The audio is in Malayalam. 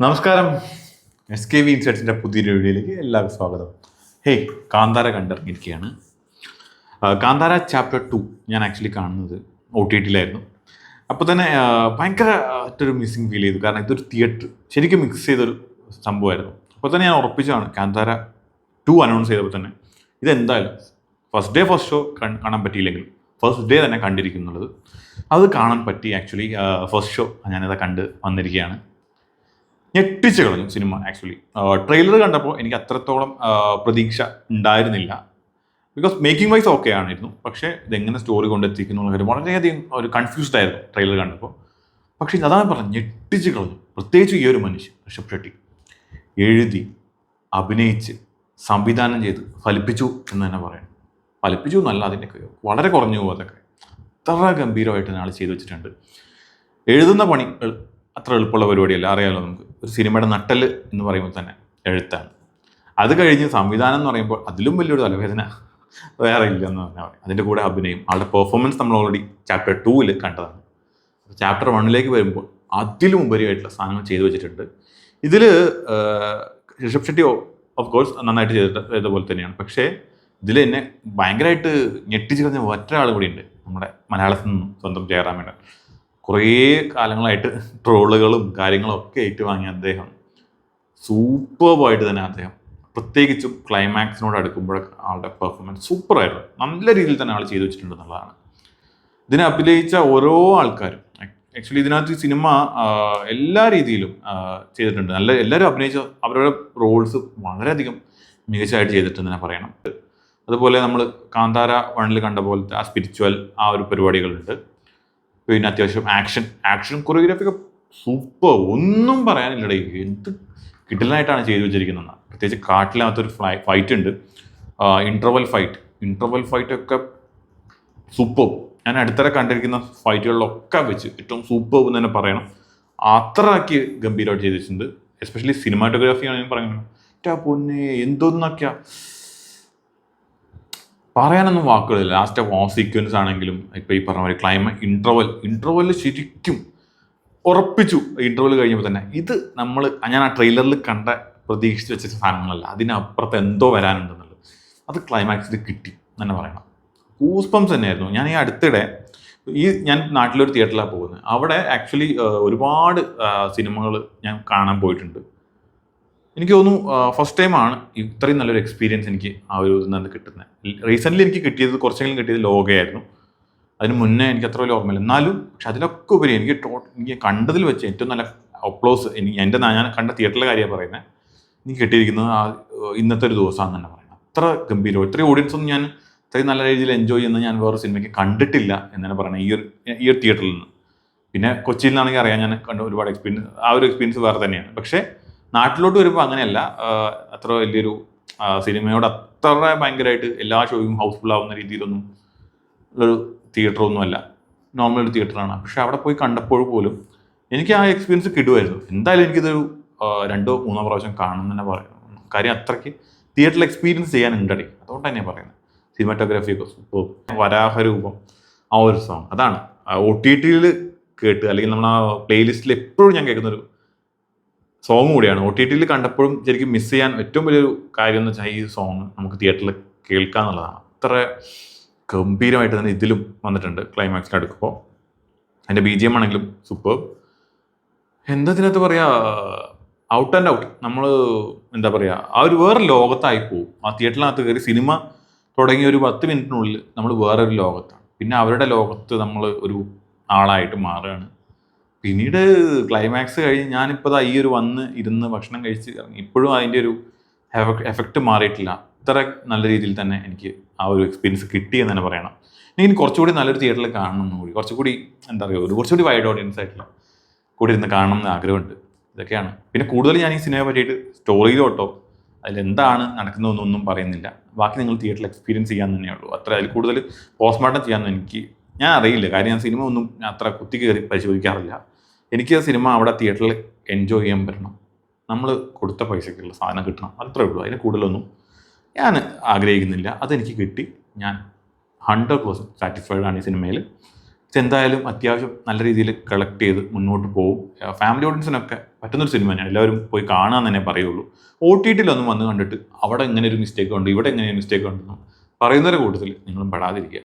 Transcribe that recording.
നമസ്കാരം. SKV ഇൻസൈറ്റ്സിൻ്റെ പുതിയൊരു വീഡിയോയിലേക്ക് എല്ലാവർക്കും സ്വാഗതം. ഹേയ്, കാന്താര കണ്ടിറങ്ങിയിരിക്കുകയാണ്. കാന്താര ചാപ്റ്റർ 2 ഞാൻ ആക്ച്വലി കാണുന്നത് OTTയിലായിരുന്നു. അപ്പോൾ തന്നെ ഭയങ്കര ഒരു മിസ്സിങ് ഫീൽ ചെയ്തു. കാരണം ഇതൊരു തിയേറ്റർ ശരിക്കും മിക്സ് ചെയ്തൊരു സംഭവമായിരുന്നു. അപ്പോൾ തന്നെ ഞാൻ ഉറപ്പിച്ചാണ് കാന്താര 2 അനൗൺസ് ചെയ്തപ്പോൾ തന്നെ ഇതെന്തായാലും ഫസ്റ്റ് ഷോ കാണാൻ പറ്റിയില്ലെങ്കിലും ഫസ്റ്റ് ഡേ തന്നെ കണ്ടിരിക്കുന്നുള്ളത്. അത് കാണാൻ പറ്റി. ആക്ച്വലി ഫസ്റ്റ് ഷോ ഞാനത് കണ്ട് വന്നിരിക്കുകയാണ്. ഞെട്ടിച്ച് കളഞ്ഞു സിനിമ. ആക്ച്വലി ട്രെയിലർ കണ്ടപ്പോൾ എനിക്ക് അത്രത്തോളം പ്രതീക്ഷ ഉണ്ടായിരുന്നില്ല. ബിക്കോസ് മേക്കിംഗ് വൈസ് ഓക്കെ ആണിരുന്നു, പക്ഷേ ഇതെങ്ങനെ സ്റ്റോറി കൊണ്ടെത്തിക്കുന്ന കാര്യം വളരെയധികം ഒരു കൺഫ്യൂസ്ഡ് ആയിരുന്നു ട്രെയിലർ കണ്ടപ്പോൾ. പക്ഷേ അതാണ് പറഞ്ഞു, ഞെട്ടിച്ച് കളഞ്ഞു. പ്രത്യേകിച്ച് ഈ ഒരു മനുഷ്യൻ ഋഷഭ് ഷെട്ടി എഴുതി, അഭിനയിച്ച്, സംവിധാനം ചെയ്ത് ഫലിപ്പിച്ചു എന്ന് തന്നെ പറയണം. ഫലിപ്പിച്ചു എന്നല്ല, അതിൻ്റെയൊക്കെ വളരെ കുറഞ്ഞു പോകും. അതൊക്കെ അത്ര ഗംഭീരമായിട്ട് ആൾ ചെയ്തു വെച്ചിട്ടുണ്ട്. എഴുതുന്ന പണി അത്ര എളുപ്പമുള്ള പരിപാടിയല്ല, അറിയാമല്ലോ നമുക്ക്. ഒരു സിനിമയുടെ നട്ടല് എന്ന് പറയുമ്പോൾ തന്നെ എഴുത്താണ്. അത് കഴിഞ്ഞ് സംവിധാനം എന്ന് പറയുമ്പോൾ അതിലും വലിയൊരു തലവേദന വേറെ ഇല്ലെന്ന് പറഞ്ഞാൽ പറയും. അതിൻ്റെ കൂടെ അഭിനയം, ആളുടെ പെർഫോമൻസ് നമ്മൾ ഓൾറെഡി ചാപ്റ്റർ 2 കണ്ടതാണ്. ചാപ്റ്റർ 1 വരുമ്പോൾ അതിലും ഉപരിയായിട്ടുള്ള സാധനങ്ങൾ ചെയ്തു വെച്ചിട്ടുണ്ട്. ഇതിൽ ഋഷഭ് ഷെട്ടി ഓഫ് കോഴ്സ് നന്നായിട്ട് ചെയ്തതുപോലെ തന്നെയാണ്. പക്ഷേ ഇതിൽ എന്നെ ഭയങ്കരമായിട്ട് ഞെട്ടിച്ച് കളഞ്ഞ ഒറ്റ കൂടി ഉണ്ട്, നമ്മുടെ മലയാളത്തിൽ നിന്നും സ്വന്തം ജയറാമേട്ടൻ. കുറേ കാലങ്ങളായിട്ട് ട്രോളുകളും കാര്യങ്ങളും ഒക്കെ ഏറ്റുവാങ്ങിയ അദ്ദേഹം സൂപ്പർബായിട്ട് തന്നെ അദ്ദേഹം, പ്രത്യേകിച്ചും ക്ലൈമാക്സിനോട് അടുക്കുമ്പോഴൊക്കെ ആളുടെ പെർഫോമൻസ് സൂപ്പറായിരുന്നു. നല്ല രീതിയിൽ തന്നെ ആൾ ചെയ്തു വെച്ചിട്ടുണ്ട് എന്നുള്ളതാണ്. ഇതിനെ അഭിനയിച്ച ഓരോ ആൾക്കാരും ആക്ച്വലി ഇതിനകത്ത് ഈ സിനിമ എല്ലാ രീതിയിലും ചെയ്തിട്ടുണ്ട്. എല്ലാവരും അഭിനയിച്ച അവരുടെ റോൾസ് വളരെയധികം മികച്ചതായിട്ട് ചെയ്തിട്ടുണ്ടെന്ന് തന്നെ പറയണം. അതുപോലെ നമ്മൾ കാന്താര 1 കണ്ട പോലത്തെ ആ സ്പിരിച്വൽ ആ ഒരു പരിപാടികളുണ്ട്. പിന്നെ അത്യാവശ്യം ആക്ഷൻ കൊറിയോഗ്രാഫിയൊക്കെ സൂപ്പർ, ഒന്നും പറയാനില്ലടേ. എന്ത് കിട്ടലായിട്ടാണ് ചെയ്തു വെച്ചിരിക്കുന്നത്. പ്രത്യേകിച്ച് കാട്ടിലകത്തൊരു ഫൈറ്റ് ഉണ്ട്, ഇൻ്റർവൽ ഫൈറ്റൊക്കെ സൂപ്പർ. ഞാൻ അടുത്തിടെ കണ്ടിരിക്കുന്ന ഫൈറ്റുകളിലൊക്കെ വെച്ച് ഏറ്റവും സൂപ്പർ എന്ന് തന്നെ പറയണം. അത്രയ്ക്ക് ഗംഭീരമായിട്ട് ചെയ്തു വെച്ചിട്ടുണ്ട്. എസ്പെഷ്യലി സിനിമാറ്റോഗ്രാഫിയാണ് ഞാൻ പറയുന്നത്. പൊന്നെ എന്തോന്നൊക്കെയാ പറയാനൊന്നും വാക്കുകളില്ല. ലാസ്റ്റ് വാർ സീക്വൻസ് ആണെങ്കിലും ഇപ്പോൾ ഈ പറഞ്ഞ പോലെ ഇൻ്റർവെൽ ശരിക്കും ഉറപ്പിച്ചു. ഇൻ്റർവെൽ കഴിഞ്ഞപ്പോൾ തന്നെ ഇത് ഞാൻ ആ ട്രെയിലറിൽ പ്രതീക്ഷിച്ച് വെച്ച സാധനങ്ങളല്ല, അതിനപ്പുറത്ത് എന്തോ വരാനുണ്ടെന്നുള്ളത് അത് ക്ലൈമാക്സിൽ കിട്ടി തന്നെ പറയണം. ഗൂസ്പംസ് തന്നെയായിരുന്നു. ഞാൻ ഈ അടുത്തിടെ ഞാൻ നാട്ടിലൊരു തിയേറ്ററിലാണ് പോകുന്നത്. അവിടെ ആക്ച്വലി ഒരുപാട് സിനിമകൾ ഞാൻ കാണാൻ പോയിട്ടുണ്ട്. എനിക്ക് തോന്നുന്നു ഫസ്റ്റ് ടൈമാണ് ഇത്രയും നല്ലൊരു എക്സ്പീരിയൻസ് എനിക്ക് ആ ഒരു ഇതിൽ നിന്ന് കിട്ടുന്നത്. റീസെൻ്റ്ലി എനിക്ക് കുറച്ചെങ്കിലും കിട്ടിയത് ലോകയായിരുന്നു. അതിന് മുന്നേ എനിക്ക് അത്ര വലിയ ഓർമ്മയില്ല. എന്നാലും പക്ഷെ അതിലൊക്കെ ഉപരി എനിക്ക് കണ്ടതിൽ വെച്ച് ഏറ്റവും നല്ല അപ്ലോസ് ഞാൻ കണ്ട തിയേറ്ററിലെ കാര്യമാണ് പറയുന്നത്, എനിക്ക് കിട്ടിയിരിക്കുന്നത് ഇന്നത്തെ ഒരു ദിവസമാണെന്ന് തന്നെ പറയുന്നത്. അത്ര ഗംഭീരം, ഇത്രയും ഓഡിയൻസ് ഒന്നും ഞാൻ ഇത്രയും നല്ല രീതിയിൽ എൻജോയ് ചെയ്യുന്നത് ഞാൻ വേറെ സിനിമയ്ക്ക് കണ്ടിട്ടില്ല എന്ന് തന്നെ പറയണം ഈ ഒരു തിയേറ്ററിൽ നിന്ന്. പിന്നെ കൊച്ചിയിൽ നിന്നാണെങ്കിൽ അറിയാം, ഞാൻ കണ്ട ഒരുപാട് എക്സ്പീരിയൻസ്, ആ ഒരു എക്സ്പീരിയൻസ് വേറെ തന്നെയാണ്. പക്ഷേ നാട്ടിലോട്ട് വരുമ്പോൾ അങ്ങനെയല്ല. അത്ര വലിയൊരു സിനിമയോട് അത്ര ഭയങ്കരമായിട്ട് എല്ലാ ഷോയും ഹൗസ്ഫുൾ ആവുന്ന രീതിയിലൊന്നും ഉള്ളൊരു തിയേറ്ററൊന്നും അല്ല, നോർമൽ ഒരു തിയേറ്ററാണ്. പക്ഷെ അവിടെ പോയി കണ്ടപ്പോൾ പോലും എനിക്ക് ആ എക്സ്പീരിയൻസ് കിട്ടുമായിരുന്നു. എന്തായാലും എനിക്കിതൊരു 2-3 പ്രാവശ്യം കാണും തന്നെ പറയുന്നു. കാര്യം അത്രയ്ക്ക് തിയേറ്ററിൽ എക്സ്പീരിയൻസ് ചെയ്യാനുണ്ടടി. അതുകൊണ്ട് തന്നെയാണ് പറയുന്നത്. സിനിമാറ്റോഗ്രാഫിയൊക്കെ സൂപ്പർ. വരാഹരൂപം ആ ഒരു സോങ് അതാണ് OTTയിൽ കേട്ട്, അല്ലെങ്കിൽ നമ്മൾ ആ പ്ലേലിസ്റ്റിൽ എപ്പോഴും ഞാൻ കേൾക്കുന്നൊരു സോങ് കൂടിയാണ്. OTTയിൽ കണ്ടപ്പോഴും ശരിക്കും മിസ് ചെയ്യാൻ ഏറ്റവും വലിയൊരു കാര്യം എന്ന് വെച്ചാൽ ഈ സോങ് നമുക്ക് തിയേറ്ററിൽ കേൾക്കുക എന്നുള്ളതാണ്. അത്ര ഗംഭീരമായിട്ട് തന്നെ ഇതിലും വന്നിട്ടുണ്ട്. ക്ലൈമാക്സിൽ അടുക്കുമ്പോൾ അതിൻ്റെ BGM ആണെങ്കിലും സൂപ്പർ. ഇതിനകത്ത് പറയുക, ഔട്ട് ആൻഡ് ഔട്ട് നമ്മൾ എന്താ പറയുക, ആ ഒരു വേറെ ലോകത്തായി പോകും. ആ തിയേറ്ററിനകത്ത് കയറി സിനിമ തുടങ്ങിയ ഒരു 10 മിനിറ്റിനുള്ളിൽ നമ്മൾ വേറൊരു ലോകത്താണ്. പിന്നെ അവരുടെ ലോകത്ത് നമ്മൾ ഒരു ആളായിട്ട് മാറുകയാണ്. പിന്നീട് ക്ലൈമാക്സ് കഴിഞ്ഞ് ഞാനിപ്പോൾ ഈ ഒരു ഇരുന്ന് ഭക്ഷണം കഴിച്ച് ഇറങ്ങി, ഇപ്പോഴും അതിൻ്റെ ഒരു എഫക്റ്റ് മാറിയിട്ടില്ല. അത്ര നല്ല രീതിയിൽ തന്നെ എനിക്ക് ആ ഒരു എക്സ്പീരിയൻസ് കിട്ടി എന്ന് തന്നെ പറയണം. എനിക്ക് കുറച്ചുകൂടി നല്ലൊരു തിയേറ്ററിൽ കാണണം എന്നുകൂടി, കുറച്ചുകൂടി എന്താ പറയുക, കുറച്ചുകൂടി വൈഡ് ഓഡിയൻസ് ആയിട്ടുള്ള കൂടി ഇരുന്ന് കാണണം എന്ന് ആഗ്രഹമുണ്ട്. ഇതൊക്കെയാണ്. പിന്നെ കൂടുതൽ ഞാൻ ഈ സിനിമയെ പറ്റിയിട്ട് സ്റ്റോറിയിലോട്ടോ അതിലെന്താണ് നടക്കുന്നതെന്നൊന്നും പറയുന്നില്ല. ബാക്കി നിങ്ങൾ തിയേറ്ററിൽ എക്സ്പീരിയൻസ് ചെയ്യാൻ തന്നെയുള്ളൂ. അതിൽ കൂടുതൽ പോസ്റ്റ്മോർട്ടം ചെയ്യാമെന്ന് ഞാൻ അറിയില്ല. കാര്യം ഞാൻ സിനിമ ഒന്നും അത്ര കുത്തി കയറി പരിശോധിക്കാറില്ല. എനിക്ക് ആ സിനിമ അവിടെ തിയേറ്ററിൽ എൻജോയ് ചെയ്യാൻ പറ്റണം, നമ്മൾ കൊടുത്ത പൈസക്കുള്ള സാധനം കിട്ടണം, അത്രേ ഉള്ളൂ. അതിന് കൂടുതലൊന്നും ഞാൻ ആഗ്രഹിക്കുന്നില്ല. അതെനിക്ക് കിട്ടി. ഞാൻ 100% സാറ്റിസ്ഫൈഡ് ആണ് ഈ സിനിമയിൽ. ഇതെന്തായാലും അത്യാവശ്യം നല്ല രീതിയിൽ കളക്ട് ചെയ്ത് മുന്നോട്ട് പോകും. ഫാമിലി ഓഡിയൻസിനൊക്കെ പറ്റുന്നൊരു സിനിമ തന്നെയാണ്. എല്ലാവരും പോയി കാണുക എന്ന് തന്നെ പറയുള്ളൂ. OTT-യിലൊന്നും വന്ന് കണ്ടിട്ട് അവിടെ ഇങ്ങനെ ഒരു മിസ്റ്റേക്ക് ഉണ്ട്, ഇവിടെ ഇങ്ങനെ ഒരു മിസ്റ്റേക്ക് ഉണ്ടെന്നും പറയുന്നവരുടെ കൂട്ടത്തിൽ നിങ്ങളും പെടാതിരിക്കുക.